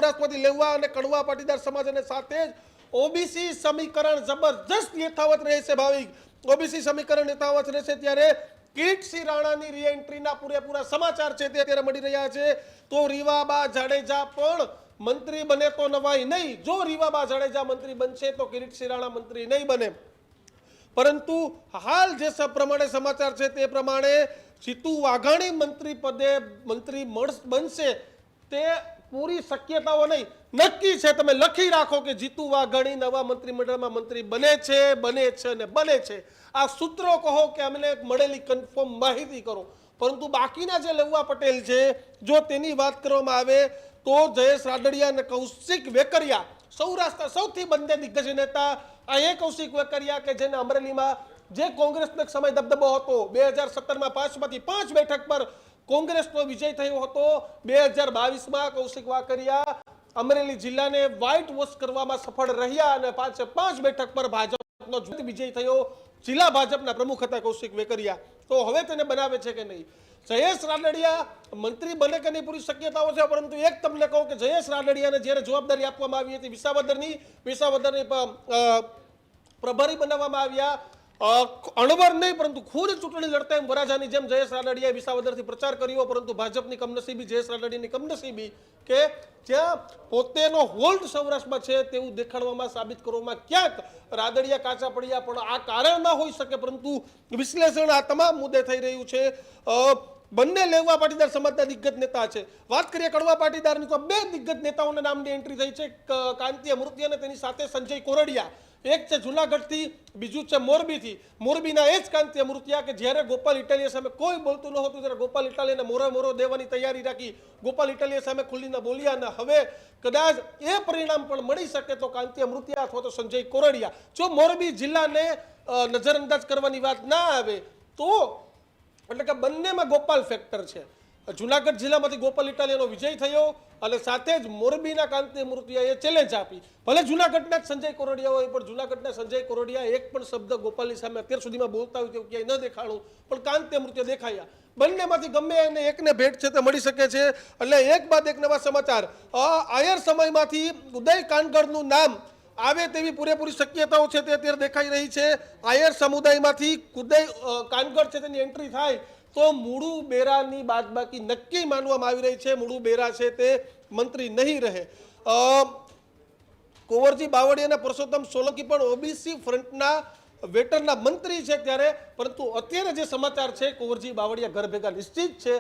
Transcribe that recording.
સૌરાષ્ટ્રમાંથી લેવા અને કડવા પાટીદાર સમાજ અને સાથે જ ઓબીસી સમીકરણ જબરજસ્ત યથાવત રહેશે ભાવિક ઓબીસી સમીકરણ યથાવત રહેશે ત્યારે કિરીટસિંહ રાણાની રીએન્ટ્રીના પૂરેપૂરા સમાચાર છે તે અત્યારે મળી રહ્યા છે તો રીવાબા જાડેજા પણ મંત્રી બને તો નવાઈ નહીં જો રીવાબા જાડેજા મંત્રી બનશે તો કિરીટસિંહ રાણા મંત્રી નહીં બને પરંતુ હાલ જે પ્રમાણે સમાચાર છે તે પ્રમાણે જીતુ વાઘાણી મંત્રી પદે મંત્રી બનશે તે પૂરી શક્યતાઓ નહીં નક્કી છે તમે લખી રાખો કે જીતુ વાઘાણી નવા મંત્રીમંડળમાં મંત્રી બને છે અને બને છે આ સૂત્રો કહો કે અમને મળેલી કન્ફર્મ માહિતી કરો પરંતુ બાકીના જે લેવા પટેલ છે જો તેની વાત કરવામાં આવે તો જયેશ રાદડિયા અને કૌશિક વેકરિયા સૌરાષ્ટ્રના સૌથી બંને દિગ્ગજ નેતા આ એ કૌશિક વેકરિયા કે જેને અમરેલીમાં જે કોંગ્રેસનો એક સમય દબદબો હતો 2017માં 5માંથી 5 બેઠક પર કોંગ્રેસનો વિજય થયો હતો 2022માં કૌશિક વેકરિયા અમરેલી જિલ્લાને વ્હાઇટ વોશ કરવામાં સફળ રહ્યા અને 5 બેઠક પર ભાજપનો વિજય થયો જિલ્લા ભાજપના પ્રમુખ હતા કૌશિક વેકરિયા તો હવે તેને બનાવે છે કે નહીં જયેશ રાદડિયા મંત્રી બને કે નહીં પૂરી શક્યતાઓ છે પરંતુ એક તમને કહું કે જયેશ રાદડિયાને જ્યારે જવાબદારી આપવામાં આવી હતી વિસાવદરની પ્રભારી બનાવવામાં આવ્યા અણવર નહીં પરંતુ ખુદ ચૂંટણી લડતા એમ વરાજાની જેમ જયેશ રાદડિયાએ વિસાવદરથી પ્રચાર કર્યો પરંતુ ભાજપની કમનસીબી જયેશ રાદડિયાની કમનસીબી કે જ્યાં પોતેનો હોલ્ડ સૌરાષ્ટ્રમાં છે તેવું દેખાડવામાં સાબિત કરવામાં ક્યાંક રાદડિયા કાચા પડ્યા પણ આ કારણ ના હોઈ શકે પરંતુ વિશ્લેષણ આ તમામ મુદ્દે થઈ રહ્યું છે બંને લેવા પાટીદાર સમાજના દિગ્ગજ નેતા છે વાત કરીએ કડવા પાટીદારની તો બે દિગ્ગજ નેતાઓના નામની એન્ટ્રી થઈ છે કાંતિ અમૃતિયા અને તેની સાથે સંજય કોરડિયા એક છે જુનાગઢથી બીજું છે મોરબીના એ જ કાંતિ અમૃતિયા કે જ્યારે ગોપાલ ઇટાલિયા સામે કોઈ બોલતું ન હતું ત્યારે ગોપાલ ઇટાલિયાને મોરો દેવાની તૈયારી રાખી ગોપાલ ઇટાલિયા સામે ખુલ્લીને બોલ્યા અને હવે કદાચ એ પરિણામ પણ મળી શકે તો કાંતિ અમૃતિયા અથવા તો સંજય કોરડિયા જો મોરબી જિલ્લાને નજરઅંદાજ કરવાની વાત ના આવે તો એટલે કે બંનેમાં ગોપાલ ફેક્ટર છે જુનાગઢ જિલ્લામાંથી ગોપાલ ઇટાલિયાનો વિજય થયો અને સાથે જ મોરબીના કાંતિ અમૃતિયાએ ચેલેન્જ આપી ભલે જુનાગઢના જ સંજય કોરડિયા હોય પણ જુનાગઢના સંજય કોરડિયા એક પણ શબ્દ ગોપાલની સામે અત્યાર સુધીમાં બોલતા હોય તેવું ક્યાંય ન દેખાણું પણ કાંતિ અમૃતિયા દેખાયા બંનેમાંથી ગમે એને એકને ભેટ છે તે મળી શકે છે એટલે એક બાદ એક નવા સમાચાર આયર સમયમાંથી ઉદય કાનગડનું નામ આવે તેવી પૂરેપૂરી શક્યતાઓ છે તે અત્યારે દેખાઈ રહી છે આયર સમુદાયમાંથી ઉદય કાનગડ છે તેની એન્ટ્રી થાય તો મુળુ બેરાની બાદબાકી નક્કી માનવામાં આવી રહી છે મુળુ બેરા છે તે મંત્રી નહીં રહે કુંવરજી બાવળી અને પરસોત્તમ સોલંકી પણ ઓબીસી ફ્રન્ટના વેટરના મંત્રી છે ત્યારે પરંતુ અત્યારે જે સમાચાર છે કુંવરજી બાવળિયા ઘર ભેગા નિશ્ચિત છે